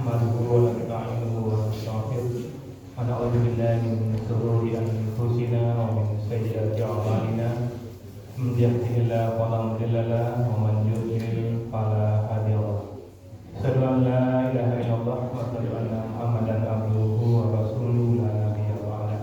نحمده ونستعينه ونستغفره ونعوذ بالله من شرور أنفسنا ومن سيئات أعمالنا من يهده الله فلا مضل له ومن يضلل فلا هادي له أشهد أن لا إله إلا الله وأشهد أن محمدا عبده ورسوله لا نبي بعده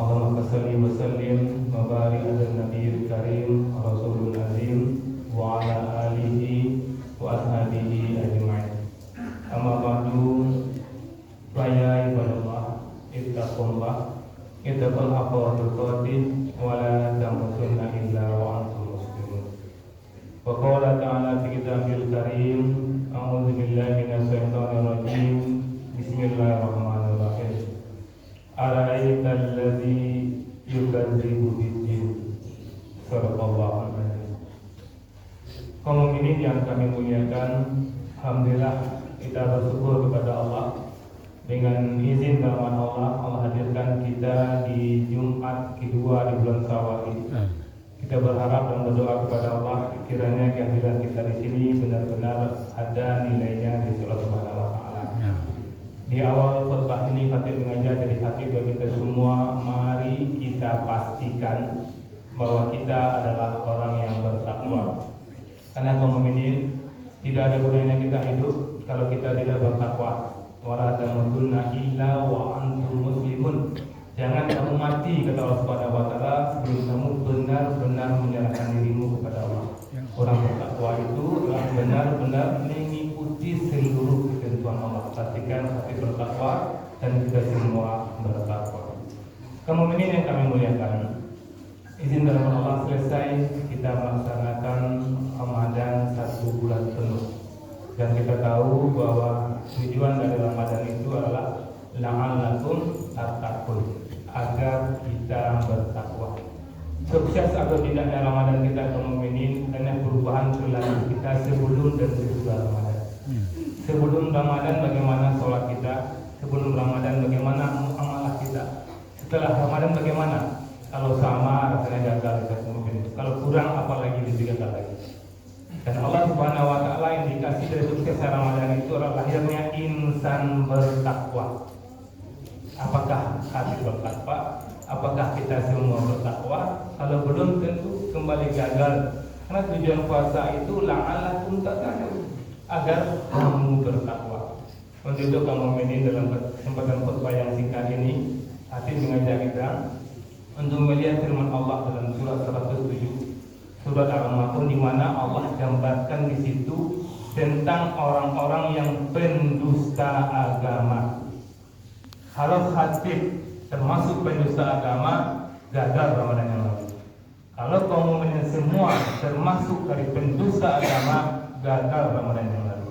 اللهم صل وسلم وبارك على النبي الكريم رسول العظيم وعلى آله وأصحابه أجمعين أما بعد فيا عباد الله اتقوا الله اتقوا الحق وتقاته ولا تموتن إلا وأنتم مسلمون وقال تعالى في كتابه الكريم أعوذ بالله من الشيطان الرجيم بسم الله الرحمن الرحيم أرأيت الذي يكذب بالدين صدق الله العظيم. Kaum mukminin yang kami muliakan, alhamdulillah kita bersyukur kepada Allah. Dengan izin rahmat Allah hadirkan kita di Jumat kedua di bulan Syawal ini. Kita berharap dan berdoa kepada Allah kiranya kehadiran kita di sini benar-benar ada nilainya di sisi Allah Subhanahu wa taala. Di awal khutbah ini Khatib mengajak dari hati bagi kita semua, mari kita pastikan bahwa kita adalah orang yang bertakwa. Karena kaum mukminin tidak ada gunanya kita hidup kalau kita tidak bertakwa. Wala tamutunna illa wa antum muslimun. Jangan kamu mati kata Allah Subhanahu wa taala sebelum kamu benar-benar menyerahkan dirimu kepada Allah. Orang bertakwa itu adalah benar-benar mengikuti seluruh ketentuan Allah. Pastikan hati bertakwa dan kita semua bertakwa. Kaum mukminin yang kami muliakan, izin dari Allah selesai kita melaksanakan Ramadan 1 bulan penuh. Dan kita tahu bahwa tujuan dari Ramadan itu adalah la'allakum tattaqun, agar kita bertakwa. Sukses atau tidaknya Ramadan kita kaum mukminin karena perubahan perilaku kita sebelum dan sesudah Ramadan. Sebelum Ramadan bagaimana sholat kita, sebelum Ramadan bagaimana muamalah kita, setelah Ramadan bagaimana. Kalau sama rasanya gagal kita mungkin, kalau kurang apalagi lebih gagal lagi. Dan Allah Subhanahu wa taala indikasi dari sukses Ramadan itu adalah lahirnya insan bertakwa. Apakah hati bertakwa? Apakah kita semua bertakwa? Kalau belum tentu kembali gagal. Karena tujuan puasa itu la'allakum tattaqun, agar kamu bertakwa. Untuk itu kamu mukminin dalam kesempatan khutbah yang singkat ini, hati mengajak kita untuk melihat firman Allah dalam surat 107 surat Al-Ma'un, di mana Allah gambarkan di situ tentang orang-orang yang pendusta agama. Kalau khatib termasuk pendusta agama, gagal Ramadan yang lalu. Kalau kaum mukminin semua termasuk dari pendusta agama, gagal Ramadan yang lalu.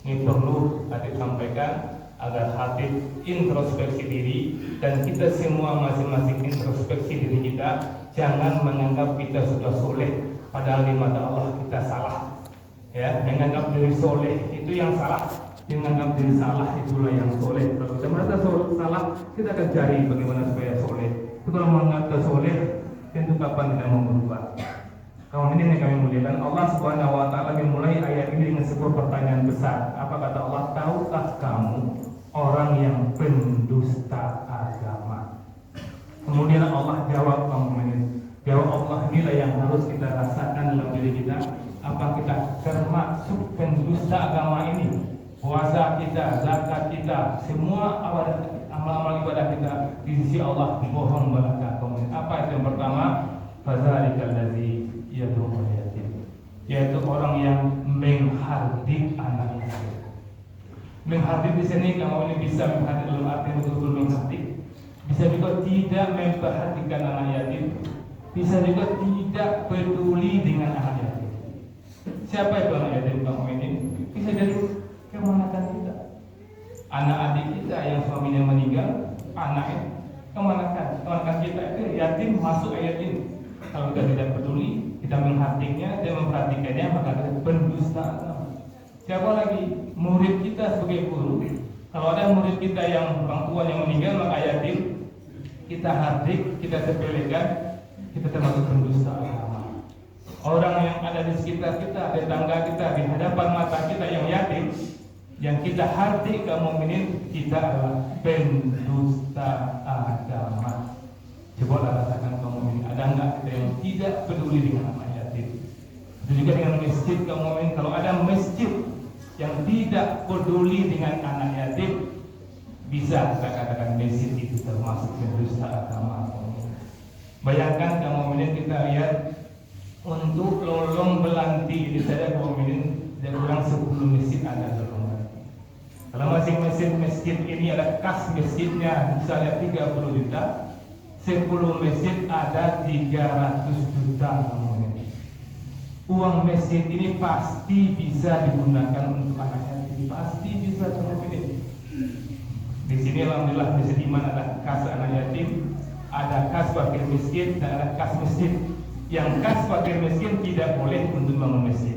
Ini perlu khatib sampaikan agar hati introspeksi diri dan kita semua masing-masing introspeksi diri kita. Jangan menganggap kita sudah soleh padahal di mata Allah kita salah. Ya, menganggap diri soleh itu yang salah, menganggap diri salah itulah yang soleh. Kalau kita merasa salah, kita akan cari bagaimana supaya soleh. Itu kalau menganggap soleh, tentu kapan kita mau berubah. Kaum ini yang kami muliakan, Allah Subhanahu wa taala memulai ayat ini dengan sebuah pertanyaan besar. Apa kata Allah? Tahukah kamu orang yang pendusta agama? Kemudian Allah jawab, kaum mukminin, jawab Allah inilah yang harus kita rasakan dalam diri kita. Apa kita termasuk pendusta agama ini? Puasa kita, zakat kita, semua amal-amal ibadah kita di sisi Allah bohong belaka. Apa itu yang pertama? Fazalikal ladzi yad'ul yatim, yaitu orang yang menghardik anak yatim. Menghardik di sini kamu ini bisa menghardik dalam arti betul-betul menghardik. Bisa juga tidak memperhatikan anak yatim, bisa juga tidak peduli dengan anak yatim. Siapa itu anak yatim kamu ini? Bisa jadi kemanakan kita, anak adik kita yang suaminya meninggal, anaknya kemanakan kita itu yatim, masuk ayat ini. Kalau kita tidak peduli, kita menghardiknya, tidak memperhatikannya, maka kita pendusta agama. Siapa lagi? Murid kita sebagai guru. Kalau ada murid kita yang orang tua yang meninggal, maka yatim, kita hardik, kita sepelekan, kita termasuk pendusta agama. Orang yang ada di sekitar kita, tetangga kita, di hadapan mata kita yang yatim, Yang kita harti kaum mukminin, kita adalah pendusta agama. Coba rasakan kaum mukminin, ada enggak kita yang tidak peduli dengan anak yatim? Itu juga dengan masjid kaum mukminin. Kalau ada masjid yang tidak peduli dengan anak yatim, bisa kita katakan masjid itu termasuk pendusta agama. Bayangkan kaum mukminin, kita lihat untuk lolong belanti ini saja kaum mukminin tidak kurang 10 masjid ada lolong belanti. Kalau masing-masing masjid ini ada kas masjidnya misalnya 30 juta, 10 masjid ada 300 juta kaum mukminin. Uang masjid ini pasti bisa digunakan untuk anak yatim, pasti bisa kaum mukminin. Di sini alhamdulillah masjid iman ada kas anak yatim, ada kas fakir miskin, dan ada kas masjid. Yang kas fakir miskin tidak boleh untuk membangun masjid.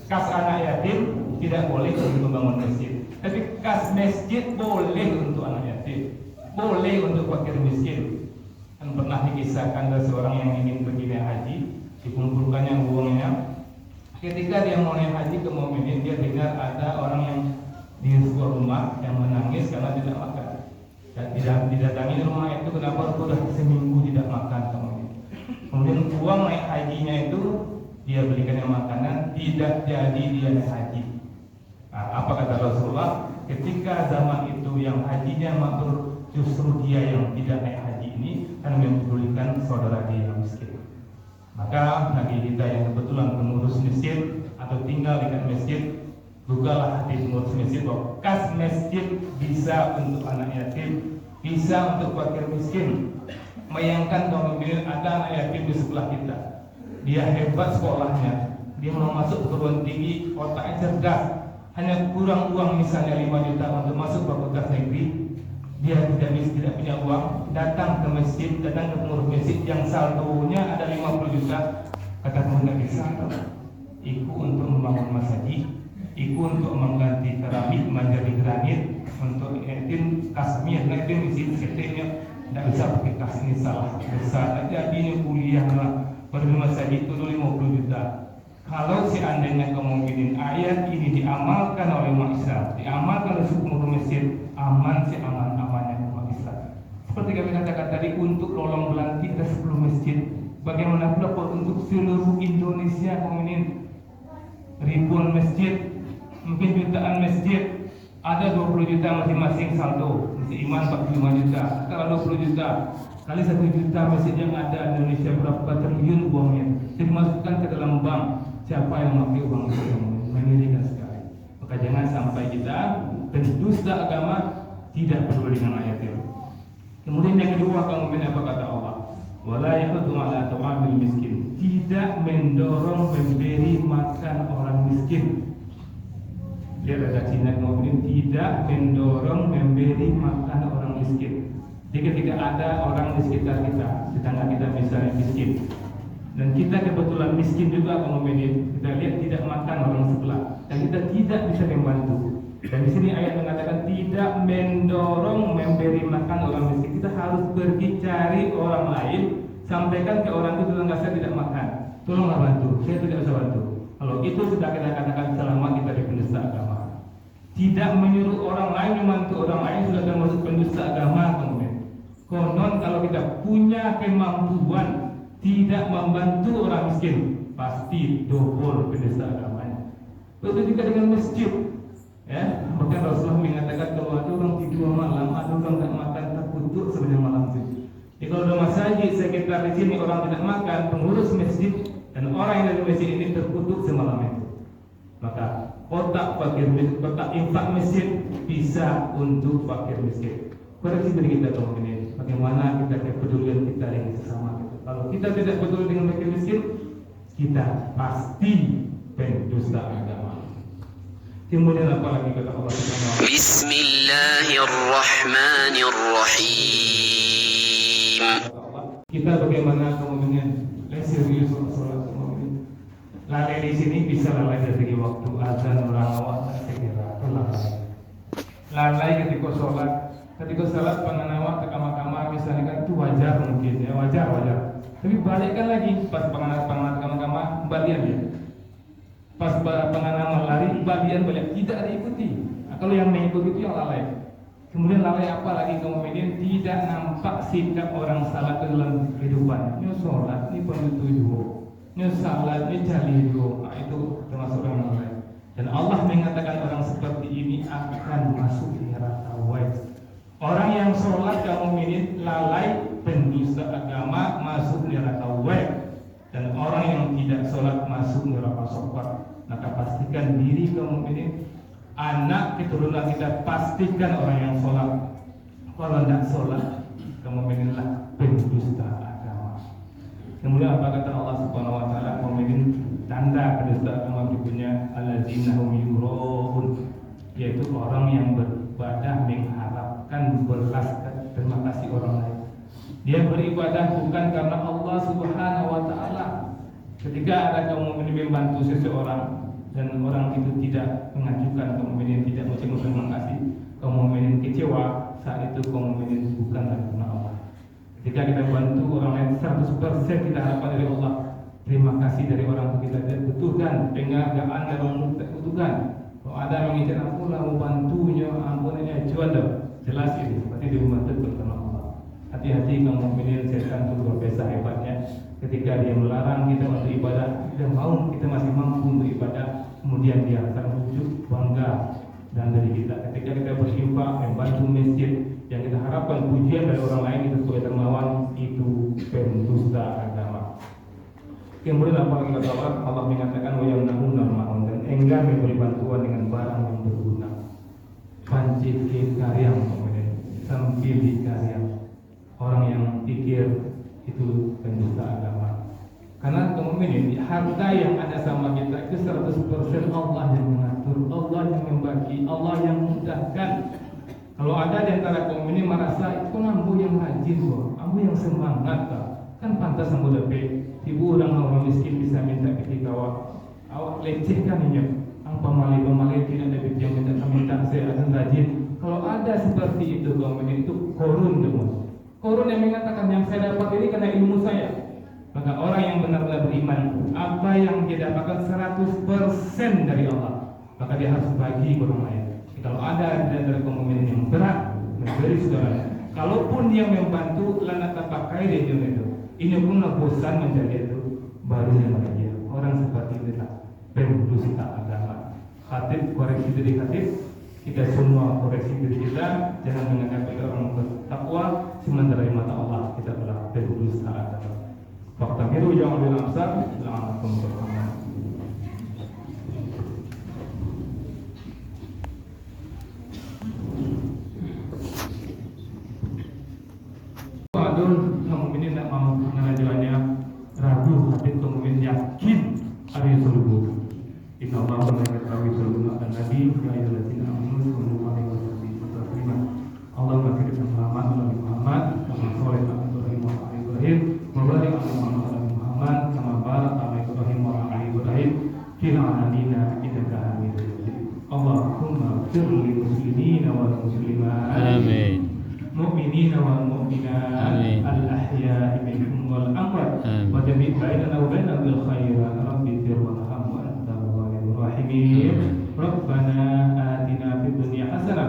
Kas anak yatim tidak boleh untuk membangun masjid. Tapi kas masjid boleh untuk anak yatim, boleh untuk fakir miskin. Dan pernah dikisahkan ada seorang yang ingin pergi naik haji, dikumpulkannya uangnya. Ketika dia mau naik haji ke mukminin, dia dengar ada orang yang di sebuah rumah yang menangis karena tidak makan. Dan tidak didatangi rumah itu, kenapa sudah seminggu tidak makan kemudian uang naik hajinya itu dia belikan yang makanan, tidak jadi dia naik haji. Nah, apa kata Rasulullah? Ketika zaman itu yang hajinya mabrur, justru dia yang tidak naik haji ini karena mempedulikan saudara dia yang miskin. Maka bagi kita yang kebetulan pengurus masjid atau tinggal dekat masjid, bukalah hati pengurus masjid bahwa kas masjid bisa untuk anak yatim, bisa untuk fakir miskin. Bayangkan kaum mukminin, ada anak yatim di sebelah kita, dia hebat sekolahnya, dia mau masuk perguruan tinggi, otaknya cerdas, hanya kurang uang misalnya 5 juta untuk masuk fakultas negeri, dia tidak punya uang, datang ke masjid, datang ke pengurus masjid yang saldonya ada 50 juta, kata tidak bisa, ikut untuk membangun masjid, ikut untuk mengganti keramik menjadi granit, untuk yatim kasmir, yatim isi setetnya. Tidak bisa pakai kas, ini salah besar. Jadi ini kuliah lah pada masjid itu 50 juta. Kalau seandainya kemungkinan ayat ini diamalkan oleh umat Islam, diamalkan oleh seluruh masjid, aman aman-amannya umat Islam. Seperti kami katakan tadi, untuk lolong belanti ada 10 masjid. Bagaimana pula untuk seluruh Indonesia kemungkinan ribuan masjid, mungkin jutaan masjid. Ada 20 juta masing-masing saldo, masjid iman 45 juta, kalau 20 juta kali 1 juta masjid yang ada di Indonesia, berapa triliun uangnya dimasukkan ke dalam bank. Siapa yang memakai uang itu? Mengerikan sekali. Maka jangan sampai kita pendusta agama, tidak peduli dengan ayat itu. Kemudian yang kedua, kaum mukmin, apa kata Allah? Wala yahuddu ala ta'amil miskin, tidak mendorong memberi makan orang miskin. Dia redaksinya kemudian tidak mendorong memberi makan orang miskin. Jadi ketika ada orang di sekitar kita, sedangkan kita misalnya miskin, dan kita kebetulan miskin juga kemudian kita lihat tidak makan orang sebelah, dan kita tidak bisa membantu. Dan di sini ayat mengatakan tidak mendorong memberi makan orang miskin. Kita harus pergi cari orang lain, sampaikan ke orang itu, tolong saya tidak makan, tolonglah bantu, saya tidak bisa bantu. Kalau itu sudah kita katakan selama kita di pendusta agama. Tidak menyuruh orang lain membantu orang lain sudah termasuk pendusta agama kemudian. Konon kalau kita punya kemampuan tidak membantu orang miskin, pasti double pendusta agamanya. Begitu juga dengan masjid. Ya, bahkan Rasulullah mengatakan kalau ada orang tidur malam, ada orang tak makan, terkutuk sepanjang malam itu. Jadi kalau ada masjid sekitar di sini orang tidak makan, pengurus masjid dan orang yang dari masjid ini terkutuk semalam itu. Maka kotak fakir miskin, kotak infak masjid bisa untuk fakir miskin. Koreksi dari kita kaum ini, bagaimana kita kepedulian kita dengan sesama kita. Kalau kita tidak peduli dengan fakir miskin, kita pasti pendusta agama. Kemudian apa lagi kata Allah Subhanahu wa taala? Bismillahirrahmanirrahim. Kita bagaimana kemudian serius sholat kemudian lalai di sini, bisa lalai dari segi waktu azan orang awak, saya kira lalai ketika sholat penganawak ke kamar-kamar misalnya kan itu wajar, mungkin ya wajar. Tapi balikkan lagi pas penganawak kamar-kamar balian ya. Pas penganawak lari balian balik, tidak diikuti. Nah, kalau yang mengikuti itu yang lalai. Kemudian lalai apa lagi kaum mukminin? Tidak nampak sikap orang salat dalam kehidupan. Ini sholat, ini penutup, ini salat, ini jalido. Nah, itu termasuk orang lalai. Dan Allah mengatakan orang seperti ini akan masuk di neraka. Orang yang sholat kaum mukminin lalai, pendusta agama, masuk neraka. Dan orang yang tidak sholat masuk neraka sokor. Maka pastikan diri kaum mukminin, anak keturunan kita, pastikan orang yang sholat. Kalau tidak sholat, kaum mukmininlah pendusta agama. Kemudian apa kata Allah Subhanahu Wa Taala? Kaum mukminin tanda pendusta agama berikutnya alladzina hum yura'un, yaitu orang yang beribadah mengharapkan belas terima kasih orang lain. Dia beribadah bukan karena Allah Subhanahu Wa Taala. Ketika ada kaum mukminin membantu seseorang dan orang itu tidak mengajukan, kaum mukminin tidak mengucapkan terima kasih, kaum mukminin kecewa, saat itu kaum mukminin bukanlah karena Allah. Ketika kita bantu orang lain 100% kita harapkan dari Allah terima kasih dari orang itu, kita butuhkan penghargaan dari orang itu kita butuhkan. Kalau ada yang ingin aku lah membantunya, ampunnya jual dong, jelas ini berarti di rumah itu karena Allah. Hati-hati kaum mukminin, setan itu luar biasa hebatnya. Ketika dia melarang kita untuk ibadah, dia mau kita masih mampu untuk ibadah, kemudian dia akan wujud bangga dan dari kita. Ketika kita berinfak membantu masjid, yang kita harapkan pujian dari orang lain itu sebagai dermawan, itu pendusta agama. Kemudian apa yang kata Allah mengatakan wa yamna'una ma'un, dan enggan memberi bantuan dengan barang yang berguna. Pancik karya kemudian sampili karya. Orang yang pikir itu pendusta agama. Karena kaum mukminin, harta yang ada sama kita itu 100% Allah yang mengatur, Allah yang membagi, Allah yang mudahkan. Kalau ada di antara kaum mukminin merasa itu ambu yang rajin kok, ambu yang semangat kan pantas ambu lebih. Ibu orang miskin bisa minta ketika awak lecehkan ini. Ang pemali tidak ada yang minta saya akan rajin. Kalau ada seperti itu kaum mukminin, itu korun teman. Korun yang mengatakan yang saya dapat ini karena ilmu saya. Maka orang yang benar-benar beriman, apa yang dia dapatkan 100% dari Allah, maka dia harus bagi ke orang lain. Kalau ada dari kaum mukminin yang berat memberi saudaranya, kalaupun dia membantu lana tapakai dia itu, ini pun bosan menjadi itu barunya dia. Orang seperti itulah pendusta agama. Khatib, koreksi diri khatib, kita semua koreksi diri kita, jangan menganggap orang bertakwa sementara di mata Allah kita adalah pendusta agama. Fakta itu jangan binasa, jangan berhambat. Adun kaum mukminin tidak mau mengajukannya ragu, tapi kaum mukminin yakin ada yang sungguh. Inna Allah mengetahui seluruh akan Nabi, ya ayyuhallazina amanu sallu alaihi wa sallimu. Allahumma kirim Muhammad wa ali Muhammad, kama sholli ala Ibrahim wa ala Ibrahim, wa barik ala Muhammad wa ali Muhammad, kama barakta ala Ibrahim wa ala Ibrahim, fil alamin innaka Hamidum Majid. Allahumma ighfir lil muslimina wal muslimat. Amin. مؤمنين والمؤمنات الأحياء منهم والأموات وجميع بيننا وبينهم بالخير رب اغفر وارحم وأنت الغفور الرحيم ربنا آتنا في الدنيا حسنة